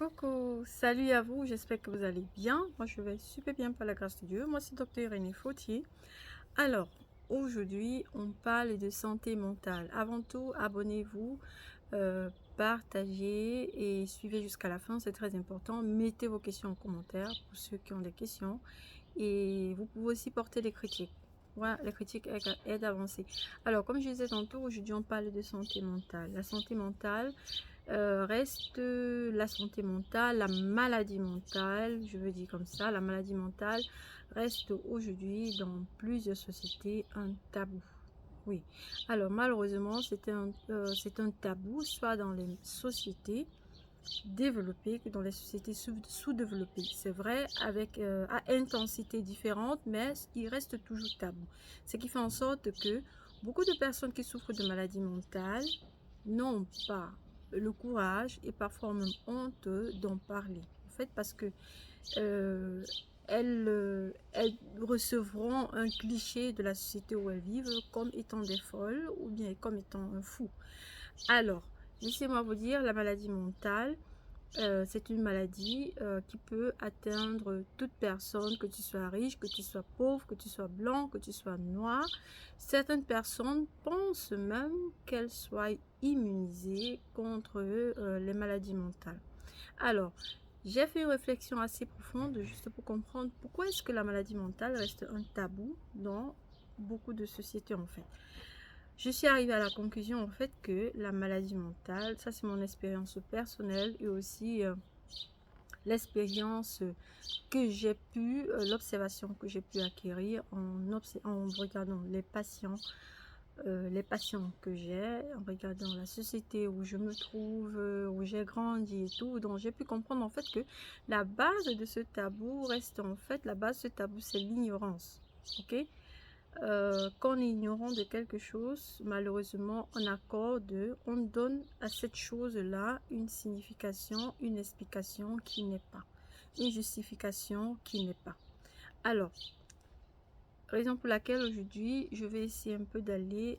Coucou, salut à vous, j'espère que vous allez bien. Moi, je vais super bien par la grâce de Dieu. Moi, c'est Docteur Irénée Fautier. Alors, aujourd'hui, on parle de santé mentale. Avant tout, abonnez-vous, partagez et suivez jusqu'à la fin, c'est très important. Mettez vos questions en commentaire pour ceux qui ont des questions. Et vous pouvez aussi porter des critiques. Voilà, les critiques aident à avancer. Alors, comme je disais tantôt, aujourd'hui, on parle de santé mentale. La santé mentale, reste la santé mentale, la maladie mentale, je veux dire comme ça, la maladie mentale reste aujourd'hui dans plusieurs sociétés un tabou. Oui, alors malheureusement, c'est un tabou, soit dans les sociétés développées que dans les sociétés sous-développées. C'est vrai, avec à intensité différente, mais il reste toujours tabou. Ce qui fait en sorte que beaucoup de personnes qui souffrent de maladies mentales n'ont pas le courage et parfois même honte d'en parler. En fait, parce que euh, elles recevront un cliché de la société où elles vivent comme étant des folles ou bien comme étant un fou. Alors, laissez-moi vous dire, la maladie mentale, c'est une maladie qui peut atteindre toute personne, que tu sois riche, que tu sois pauvre, que tu sois blanc, que tu sois noir. Certaines personnes pensent même qu'elles soient immunisées contre les maladies mentales. Alors, j'ai fait une réflexion assez profonde juste pour comprendre pourquoi est-ce que la maladie mentale reste un tabou dans beaucoup de sociétés en fait. Je suis arrivée à la conclusion en fait que la maladie mentale, ça c'est mon expérience personnelle et aussi l'expérience que j'ai pu, l'observation que j'ai pu acquérir en regardant les patients que j'ai, en regardant la société où je me trouve, où j'ai grandi et tout. Donc j'ai pu comprendre en fait que la base de ce tabou reste en fait, la base de ce tabou c'est l'ignorance. Ok, quand on est ignorant de quelque chose, malheureusement, on donne à cette chose-là une signification, une explication qui n'est pas, une justification qui n'est pas. Alors, raison pour laquelle aujourd'hui, je vais essayer un peu d'aller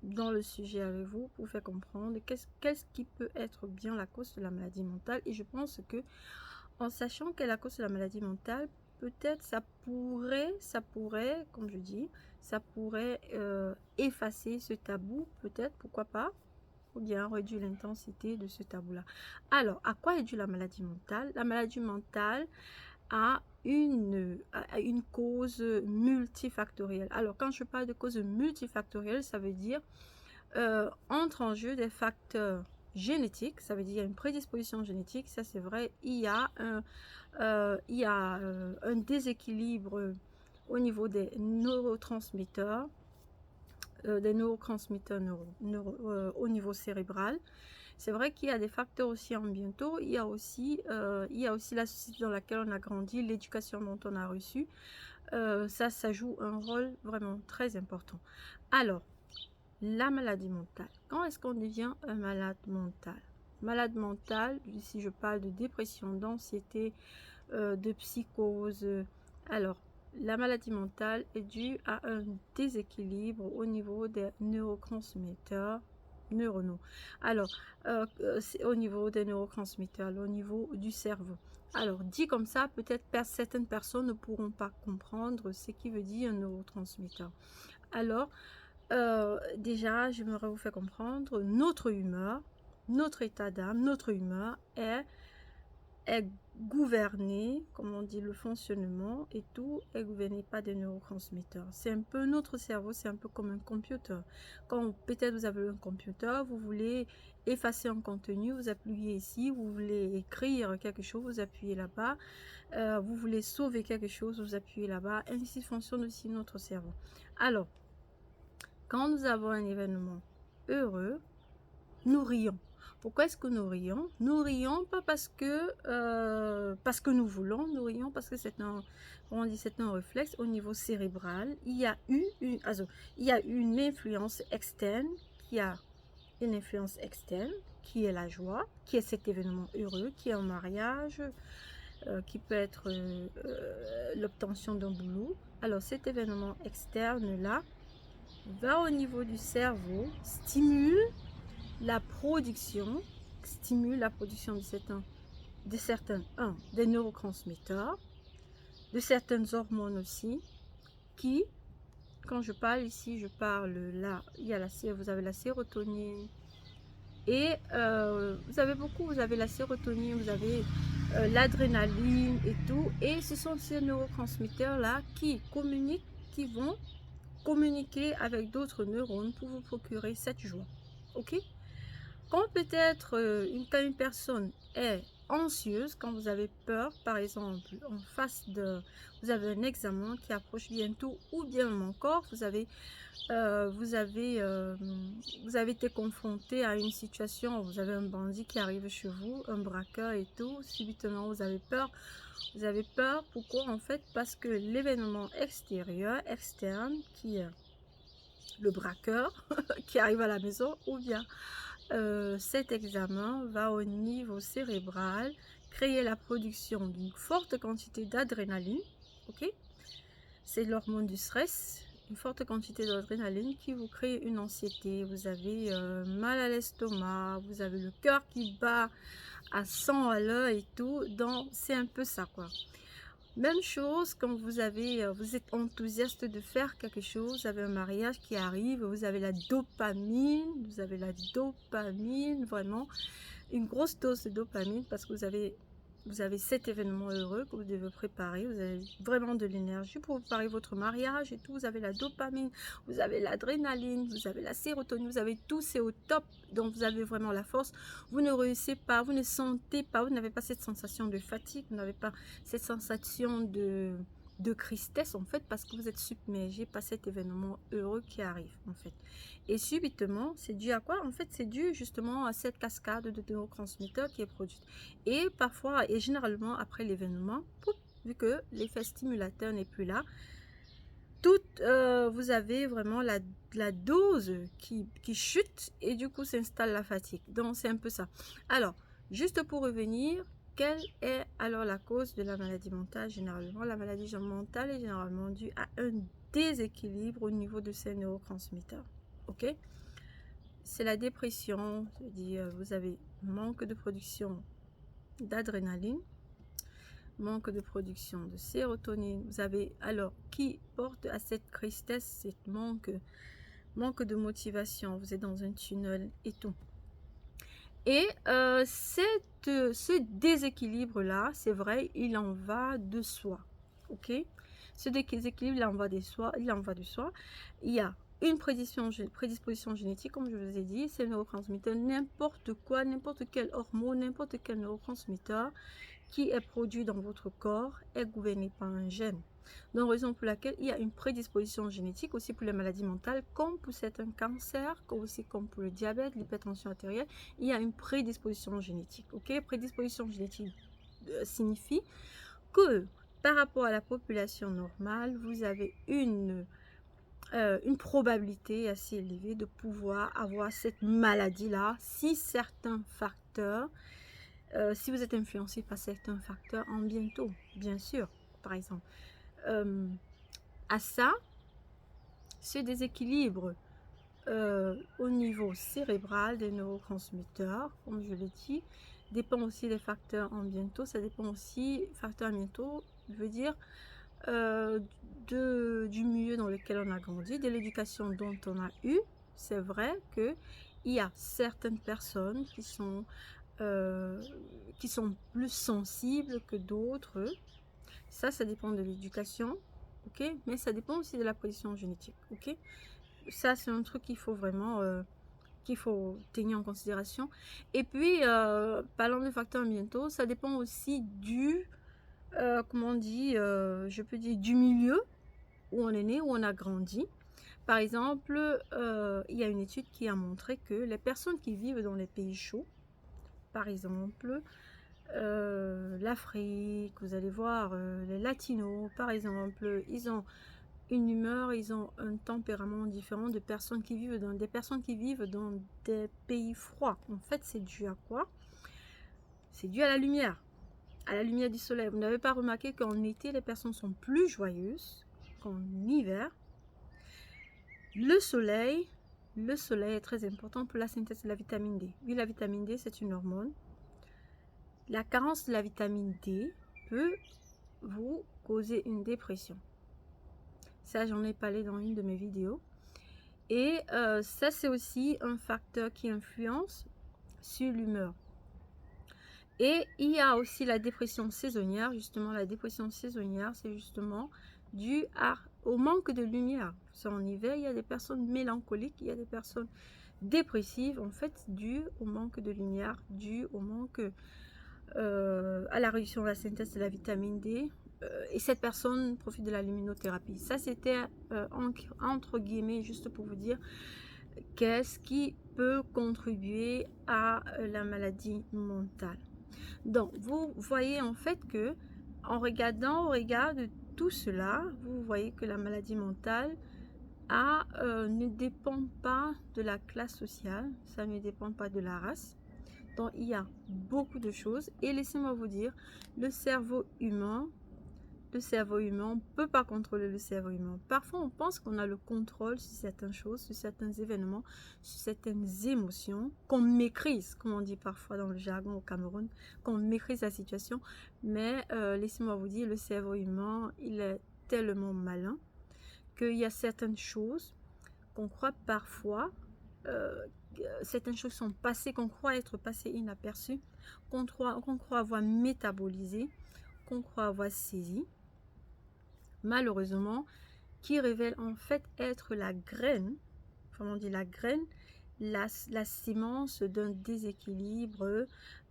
dans le sujet avec vous pour faire comprendre qu'est-ce qui peut être bien la cause de la maladie mentale. Et je pense que en sachant qu'elle est la cause de la maladie mentale, peut-être ça pourrait, comme je dis, ça pourrait effacer ce tabou, peut-être, pourquoi pas, ou bien réduire l'intensité de ce tabou-là. Alors, à quoi est due la maladie mentale? La maladie mentale a une cause multifactorielle. Alors, quand je parle de cause multifactorielle, ça veut dire entre en jeu des facteurs génétiques, ça veut dire une prédisposition génétique, ça c'est vrai, il y a un déséquilibre au niveau des neurotransmetteurs au niveau cérébral. C'est vrai qu'il y a des facteurs aussi ambientaux, il y a aussi la société dans laquelle on a grandi, l'éducation dont on a reçu. Ça joue un rôle vraiment très important. Alors, la maladie mentale. Quand est-ce qu'on devient un malade mental? Malade mental, ici je parle de dépression, d'anxiété, de psychose. Alors, la maladie mentale est due à un déséquilibre au niveau des neurotransmetteurs neuronaux. Alors, c'est au niveau des neurotransmetteurs, au niveau du cerveau. Alors, dit comme ça, peut-être certaines personnes ne pourront pas comprendre ce qui veut dire un neurotransmetteur. Alors, déjà, j'aimerais vous faire comprendre notre humeur, notre état d'âme, notre humeur est gouverné, comme on dit, le fonctionnement et tout est gouverné par des neurotransmetteurs. C'est un peu notre cerveau, c'est un peu comme un computer. Quand peut-être vous avez un computer, vous voulez effacer un contenu, vous appuyez ici, vous voulez écrire quelque chose, vous appuyez là-bas, vous voulez sauver quelque chose, vous appuyez là-bas, ainsi fonctionne aussi notre cerveau. Alors, quand nous avons un événement heureux, nous rions. Pourquoi est-ce que nous rions? Nous rions pas parce que nous voulons, nous rions parce que c'est un réflexe au niveau cérébral. Il y a une influence externe qui a une influence externe qui est la joie, qui est cet événement heureux, qui est un mariage, qui peut être l'obtention d'un boulot. Alors cet événement externe-là va au niveau du cerveau, stimule la production stimule la production des neurotransmetteurs, de certaines hormones aussi, qui, quand je parle ici, je parle là, vous avez la sérotonine, et vous avez la sérotonine, vous avez l'adrénaline et tout, et ce sont ces neurotransmetteurs là qui communiquent, qui vont communiquer avec d'autres neurones pour vous procurer cette joie. Ok? Quand peut-être quand une personne est anxieuse, quand vous avez peur, par exemple, vous avez un examen qui approche bientôt, ou bien encore, vous avez été confronté à une situation où vous avez un bandit qui arrive chez vous, un braqueur et tout, subitement vous avez peur. Vous avez peur, pourquoi? En fait, parce que l'événement externe, qui est le braqueur qui arrive à la maison, ou bien cet examen va au niveau cérébral créer la production d'une forte quantité d'adrénaline. Ok, c'est l'hormone du stress, une forte quantité d'adrénaline qui vous crée une anxiété. Vous avez mal à l'estomac, vous avez le cœur qui bat à 100 à l'heure et tout. Donc c'est un peu ça quoi. Même chose quand vous êtes enthousiaste de faire quelque chose, vous avez un mariage qui arrive, vous avez la dopamine, vraiment une grosse dose de dopamine parce que vous avez cet événement heureux que vous devez préparer, vous avez vraiment de l'énergie pour préparer votre mariage et tout, vous avez la dopamine, vous avez l'adrénaline, vous avez la sérotonine, vous avez tout, c'est au top, donc vous avez vraiment la force, vous ne réussissez pas, vous ne sentez pas, vous n'avez pas cette sensation de fatigue, vous n'avez pas cette sensation de tristesse en fait parce que vous êtes submergé par cet événement heureux qui arrive en fait. Et subitement, c'est dû à quoi? En fait, c'est dû justement à cette cascade de neurotransmetteurs qui est produite. Et parfois, et généralement après l'événement, vu que l'effet stimulateur n'est plus là, vous avez vraiment la dose qui chute et du coup s'installe la fatigue. Donc c'est un peu ça. Alors, juste pour revenir, quelle est alors la cause de la maladie mentale? Généralement, la maladie mentale est généralement due à un déséquilibre au niveau de ces neurotransmetteurs. Ok? C'est la dépression, c'est-à-dire vous avez manque de production d'adrénaline, manque de production de sérotonine. Vous avez alors qui porte à cette tristesse, cette manque de motivation. Vous êtes dans un tunnel et tout. Et ce déséquilibre-là, c'est vrai, il en va de soi. Ok? Ce déséquilibre, il en va de soi. Il y a une prédisposition génétique, comme je vous ai dit, c'est neurotransmetteurs, n'importe quoi, n'importe quelle hormone, n'importe quel neurotransmetteur qui est produit dans votre corps est gouverné par un gène. Donc, raison pour laquelle il y a une prédisposition génétique aussi pour les maladies mentales, comme pour certains cancers, comme pour le diabète, l'hypertension artérielle, il y a une prédisposition génétique. Ok, prédisposition génétique signifie que par rapport à la population normale, vous avez une probabilité assez élevée de pouvoir avoir cette maladie-là si certains facteurs, si vous êtes influencé par certains facteurs en bientôt, bien sûr, par exemple. À ça, ce déséquilibre au niveau cérébral des neurotransmetteurs, comme je l'ai dit, dépend aussi des facteurs ambientaux. Ça dépend aussi, facteurs ambientaux, je veux dire, du milieu dans lequel on a grandi, de l'éducation dont on a eu. C'est vrai qu'il y a certaines personnes qui sont plus sensibles que d'autres. Ça dépend de l'éducation, ok, mais ça dépend aussi de la position génétique, ok. Ça, c'est un truc qu'il faut vraiment qu'il faut tenir en considération. Et puis, parlant de facteurs ambientaux, ça dépend aussi du comment on dit, je peux dire du milieu où on est né, où on a grandi. Par exemple, il y a une étude qui a montré que les personnes qui vivent dans les pays chauds, par exemple l'Afrique, vous allez voir les latinos par exemple, ils ont une humeur, ils ont un tempérament différent de personnes qui vivent dans des pays froids. En fait, c'est dû à quoi? C'est dû à la lumière du soleil. Vous n'avez pas remarqué qu'en été les personnes sont plus joyeuses qu'en hiver? Le soleil le soleil est très important pour la synthèse de la vitamine D. Oui, la vitamine D, c'est une hormone. La carence de la vitamine D peut vous causer une dépression. Ça, j'en ai parlé dans une de mes vidéos. Et ça, c'est aussi un facteur qui influence sur l'humeur. Et il y a aussi la dépression saisonnière. Justement, la dépression saisonnière, c'est justement dû au manque de lumière. En hiver, il y a des personnes mélancoliques, il y a des personnes dépressives, en fait, dû au manque de lumière, dû au manque à la réduction de la synthèse de la vitamine D. Et cette personne profite de la luminothérapie. Ça, c'était entre guillemets, juste pour vous dire qu'est-ce qui peut contribuer à la maladie mentale. Donc, vous voyez en fait que en regardant au regard de tout cela, vous voyez que la maladie mentale ne dépend pas de la classe sociale, ça ne dépend pas de la race. Donc, il y a beaucoup de choses. Et laissez-moi vous dire, le cerveau humain, on ne peut pas contrôler le cerveau humain. Parfois, on pense qu'on a le contrôle sur certaines choses, sur certains événements, sur certaines émotions, qu'on maîtrise, comme on dit parfois dans le jargon au Cameroun, qu'on maîtrise la situation. Mais laissez-moi vous dire, le cerveau humain, il est tellement malin qu'il y a certaines choses qu'on croit parfois, certaines choses sont passées, qu'on croit être passées inaperçues, qu'on croit avoir métabolisé, qu'on croit avoir saisi, malheureusement, qui révèle en fait être la graine, comment on dit la graine, la sémence d'un déséquilibre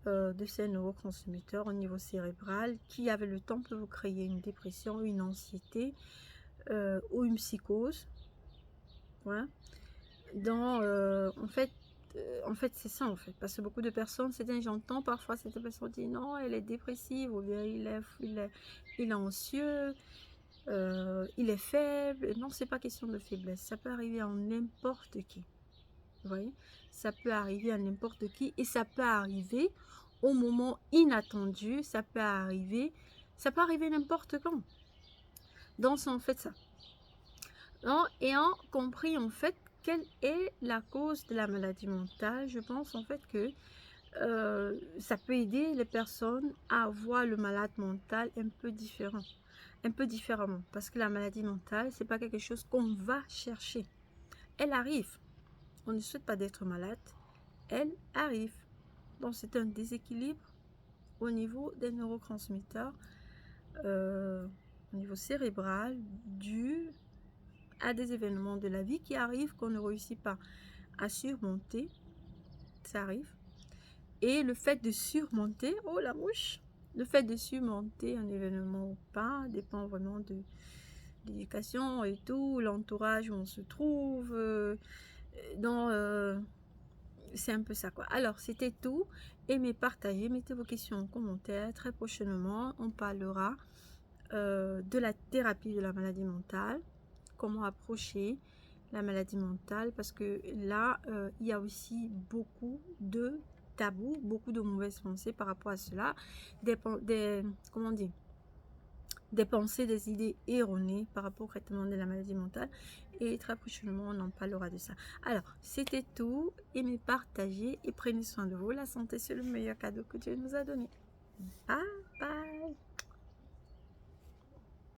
de ces neurotransmetteurs au niveau cérébral qui, avec le temps, peut vous créer une dépression, une anxiété ou une psychose. Voilà. En fait, c'est ça en fait, parce que beaucoup de personnes, j'entends parfois cette personne dire non, elle est dépressive, ou bien il est anxieux, il est faible. Non, c'est pas question de faiblesse, ça peut arriver à n'importe qui. Vous voyez, ça peut arriver à n'importe qui, et ça peut arriver au moment inattendu, ça peut arriver n'importe quand. Donc c'est en fait ça. En ayant compris en fait quelle est la cause de la maladie mentale, je pense en fait que ça peut aider les personnes à voir le malade mental un peu différemment, parce que la maladie mentale, c'est pas quelque chose qu'on va chercher. Elle arrive. On ne souhaite pas d'être malade. Elle arrive. Donc c'est un déséquilibre au niveau des neurotransmetteurs, au niveau cérébral, dû à des événements de la vie qui arrivent, qu'on ne réussit pas à surmonter. Ça arrive. Et le fait de surmonter, oh la mouche, le fait de surmonter un événement ou pas dépend vraiment de l'éducation et tout, l'entourage où on se trouve. C'est un peu ça quoi. Alors c'était tout. Aimez, partagez, mettez vos questions en commentaire. Très prochainement, on parlera de la thérapie de la maladie mentale, comment approcher la maladie mentale, parce que là, il y a aussi beaucoup de tabous, beaucoup de mauvaises pensées par rapport à cela, comment dire, des pensées, des idées erronées par rapport au traitement de la maladie mentale, et très prochainement on en parlera de ça. Alors c'était tout, aimez, partagez et prenez soin de vous. La santé, c'est le meilleur cadeau que Dieu nous a donné. Bye bye.